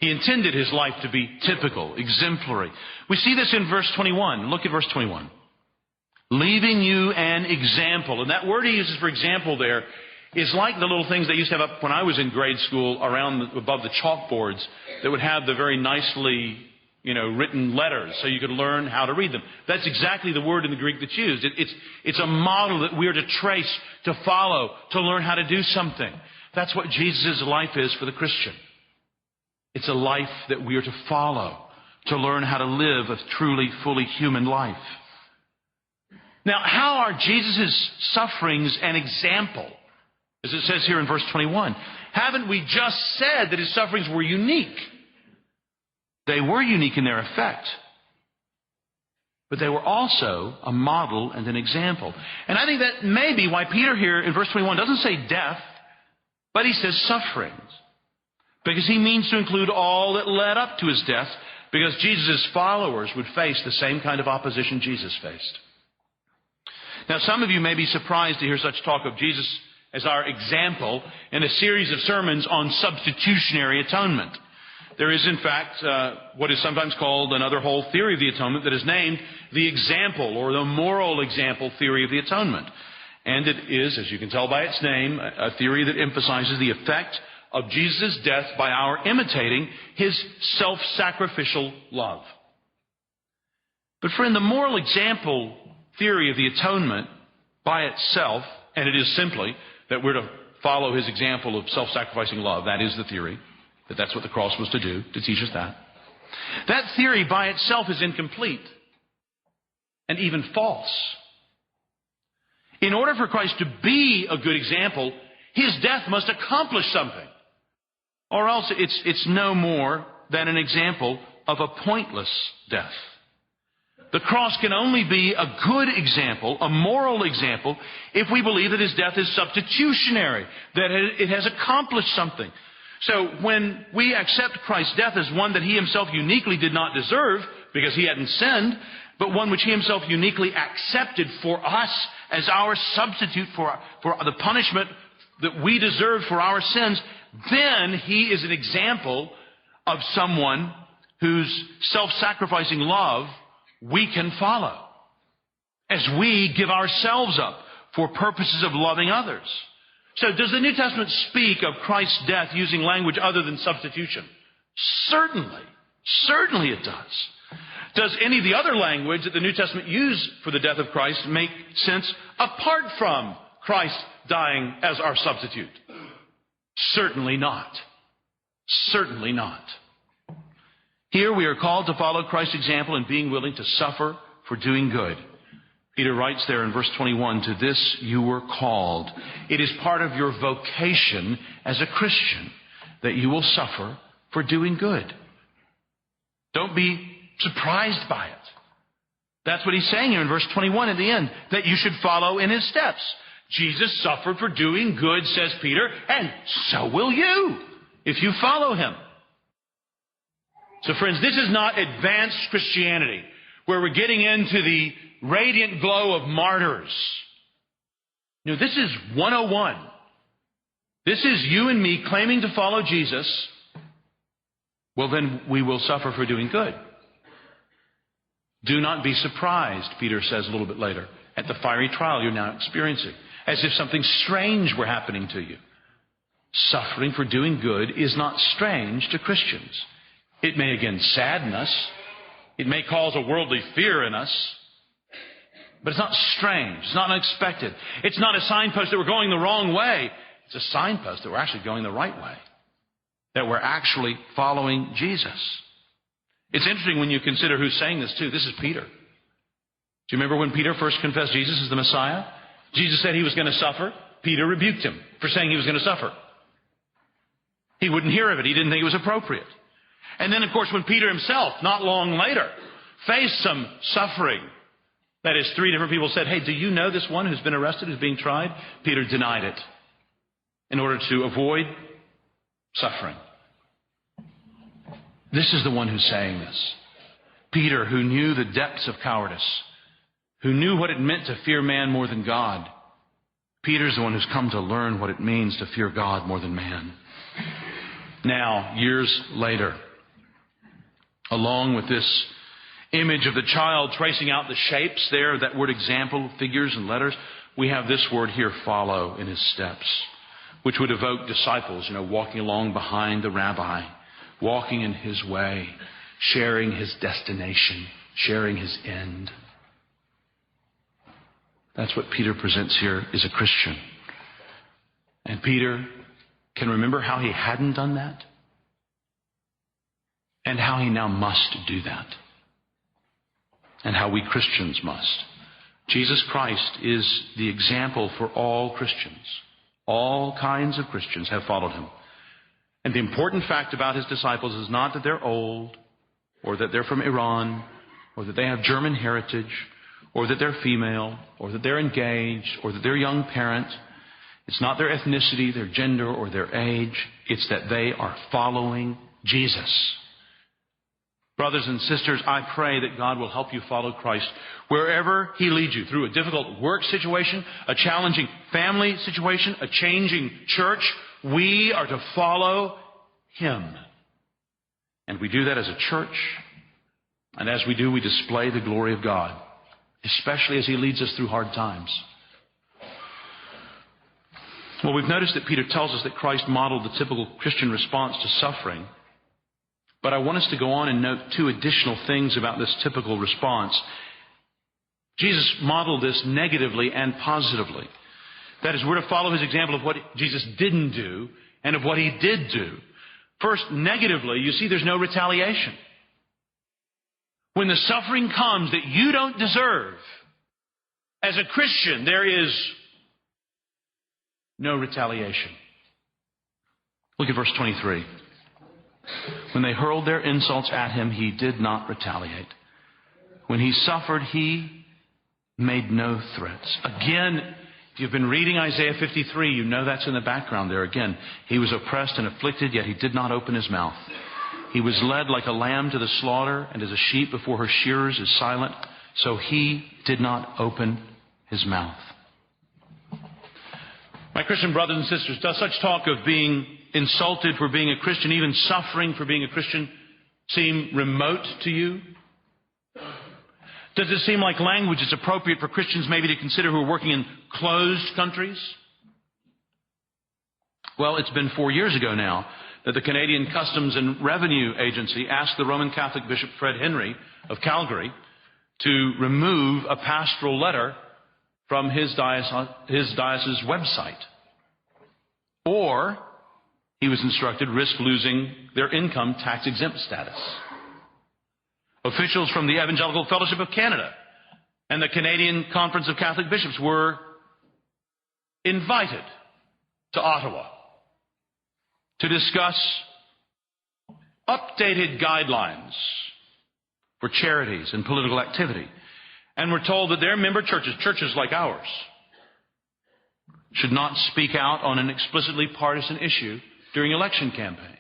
He intended his life to be typical, exemplary. We see this in verse 21. Look at verse 21. Leaving you an example. And that word he uses for example there is like the little things they used to have up when I was in grade school above the chalkboards that would have the very nicely, written letters so you could learn how to read them. That's exactly the word in the Greek that's used. It's a model that we are to trace, to follow, to learn how to do something. That's what Jesus' life is for the Christian. It's a life that we are to follow, to learn how to live a truly, fully human life. Now, how are Jesus' sufferings an example? As it says here in verse 21. Haven't we just said that his sufferings were unique? They were unique in their effect. But they were also a model and an example. And I think that may be why Peter here in verse 21 doesn't say death, but he says sufferings. Because he means to include all that led up to his death, because Jesus' followers would face the same kind of opposition Jesus faced. Now, some of you may be surprised to hear such talk of Jesus as our example in a series of sermons on substitutionary atonement. There is, in fact, what is sometimes called another whole theory of the atonement that is named the example or the moral example theory of the atonement. And it is, as you can tell by its name, a theory that emphasizes the effect of Jesus' death by our imitating his self-sacrificial love. But friend, the moral example theory of the atonement by itself, and it is simply that we're to follow his example of self-sacrificing love. That is the theory, that's what the cross was to do, to teach us that. That theory by itself is incomplete and even false. In order for Christ to be a good example, his death must accomplish something. Or else it's no more than an example of a pointless death. The cross can only be a good example, a moral example, if we believe that his death is substitutionary, that it has accomplished something. So when we accept Christ's death as one that he himself uniquely did not deserve, because he hadn't sinned, but one which he himself uniquely accepted for us as our substitute for the punishment that we deserve for our sins, then he is an example of someone whose self-sacrificing love we can follow as we give ourselves up for purposes of loving others. So does the New Testament speak of Christ's death using language other than substitution? Certainly. Certainly it does. Does any of the other language that the New Testament use for the death of Christ make sense apart from Christ dying as our substitute? Certainly not. Certainly not. Here we are called to follow Christ's example in being willing to suffer for doing good. Peter writes there in verse 21, to this you were called. It is part of your vocation as a Christian that you will suffer for doing good. Don't be surprised by it. That's what he's saying here in verse 21 at the end, that you should follow in his steps. Jesus suffered for doing good, says Peter, and so will you if you follow him. So friends, this is not advanced Christianity where we're getting into the radiant glow of martyrs. This is 101. This is you and me claiming to follow Jesus. Well, then we will suffer for doing good. Do not be surprised, Peter says a little bit later, at the fiery trial you're now experiencing, as if something strange were happening to you. Suffering for doing good is not strange to Christians. It may again sadden us. It may cause a worldly fear in us. But it's not strange. It's not unexpected. It's not a signpost that we're going the wrong way. It's a signpost that we're actually going the right way. That we're actually following Jesus. It's interesting when you consider who's saying this too. This is Peter. Do you remember when Peter first confessed Jesus as the Messiah? Jesus said he was going to suffer. Peter rebuked him for saying he was going to suffer. He wouldn't hear of it. He didn't think it was appropriate. And then, of course, when Peter himself, not long later, faced some suffering, that is, 3 different people said, hey, do you know this one who's been arrested, who's being tried? Peter denied it in order to avoid suffering. This is the one who's saying this. Peter, who knew the depths of cowardice, who knew what it meant to fear man more than God. Peter's the one who's come to learn what it means to fear God more than man. Now, years later, Along with this image of the child tracing out the shapes there, that word example, figures and letters, we have this word here, follow, in his steps, which would evoke disciples, walking along behind the rabbi, walking in his way, sharing his destination, sharing his end. That's what Peter presents here as a Christian. And Peter can remember how he hadn't done that and how he now must do that and how we Christians must. Jesus Christ is the example for all Christians. All kinds of Christians have followed him. And the important fact about his disciples is not that they're old or that they're from Iran or that they have German heritage or that they're female or that they're engaged or that they're young parents. It's not their ethnicity, their gender, or their age. It's that they are following Jesus. Brothers and sisters, I pray that God will help you follow Christ wherever he leads you, through a difficult work situation, a challenging family situation, a changing church. We are to follow him. And we do that as a church. And as we do, we display the glory of God, especially as he leads us through hard times. Well, we've noticed that Peter tells us that Christ modeled the typical Christian response to suffering. But I want us to go on and note two additional things about this typical response. Jesus modeled this negatively and positively. That is, we're to follow his example of what Jesus didn't do and of what he did do. First, negatively, you see there's no retaliation. When the suffering comes that you don't deserve, as a Christian, there is no retaliation. Look at verse 23. When they hurled their insults at him, he did not retaliate. When he suffered, he made no threats. Again, if you've been reading Isaiah 53, you know that's in the background there. Again, he was oppressed and afflicted, yet he did not open his mouth. He was led like a lamb to the slaughter, and as a sheep before her shearers is silent, so he did not open his mouth. My Christian brothers and sisters, does such talk of being insulted for being a Christian, even suffering for being a Christian, seem remote to you? Does it seem like language is appropriate for Christians maybe to consider who are working in closed countries? Well, it's been 4 years ago now that the Canadian Customs and Revenue Agency asked the Roman Catholic Bishop Fred Henry of Calgary to remove a pastoral letter from his diocese website. Or, he was instructed, risk losing their income tax exempt status. Officials from the Evangelical Fellowship of Canada and the Canadian Conference of Catholic Bishops were invited to Ottawa to discuss updated guidelines for charities and political activity. And we're told that their member churches like ours, should not speak out on an explicitly partisan issue during election campaigns.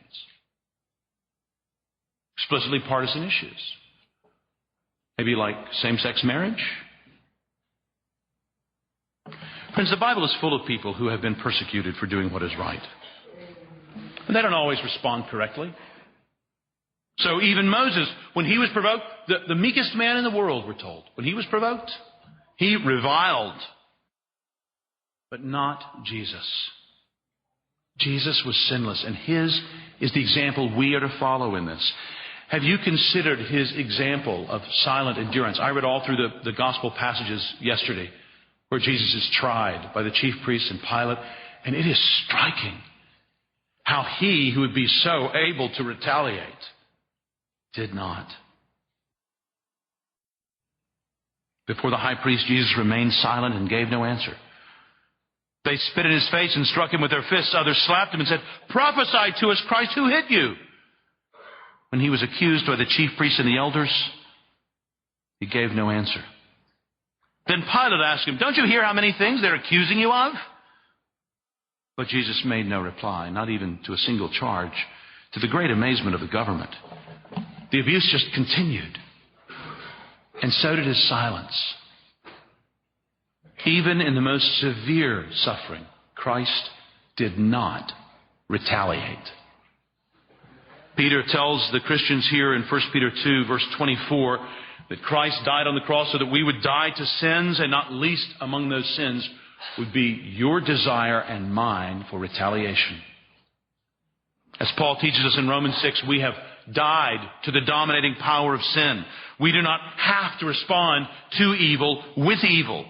Explicitly partisan issues. Maybe like same-sex marriage. Friends, the Bible is full of people who have been persecuted for doing what is right. And they don't always respond correctly. So even Moses, when he was provoked, the meekest man in the world, we're told, when he was provoked, he reviled. But not Jesus. Jesus was sinless, and his is the example we are to follow in this. Have you considered his example of silent endurance? I read all through the gospel passages yesterday where Jesus is tried by the chief priests and Pilate, and it is striking how he, who would be so able to retaliate, did not. Before the high priest, Jesus remained silent and gave no answer. They spit in his face and struck him with their fists. Others slapped him and said, "Prophesy to us, Christ, who hit you?" When he was accused by the chief priests and the elders, he gave no answer. Then Pilate asked him, "Don't you hear how many things they're accusing you of?" But Jesus made no reply, not even to a single charge, to the great amazement of the government. The abuse just continued. And so did his silence. Even in the most severe suffering, Christ did not retaliate. Peter tells the Christians here in 1 Peter 2, verse 24, that Christ died on the cross so that we would die to sins, and not least among those sins would be your desire and mine for retaliation. As Paul teaches us in Romans 6, we have died to the dominating power of sin. We do not have to respond to evil with evil.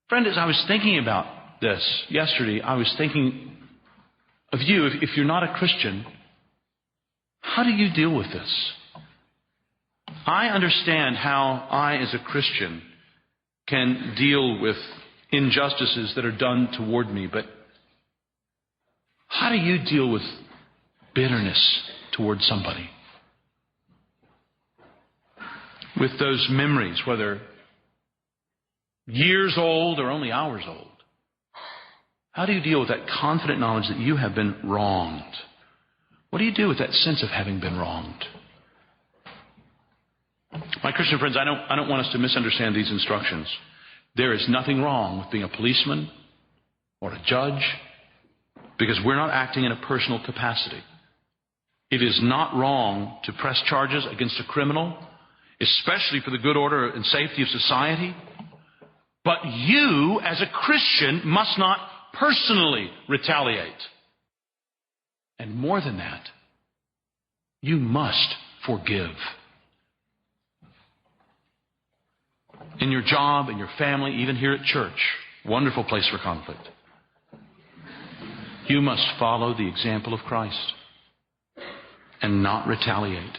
Friend, as I was thinking about this yesterday, I was thinking of you. If you're not a Christian, how do you deal with this? I understand how I, as a Christian, can deal with injustices that are done toward me, but how do you deal with bitterness toward somebody? With those memories, whether years old or only hours old. How do you deal with that confident knowledge that you have been wronged? What do you do with that sense of having been wronged? My Christian friends, I don't want us to misunderstand these instructions. There is nothing wrong with being a policeman or a judge, because we're not acting in a personal capacity. It is not wrong to press charges against a criminal, especially for the good order and safety of society. But you, as a Christian, must not personally retaliate. And more than that, you must forgive. In your job, in your family, even here at church, wonderful place for conflict. You must follow the example of Christ and not retaliate.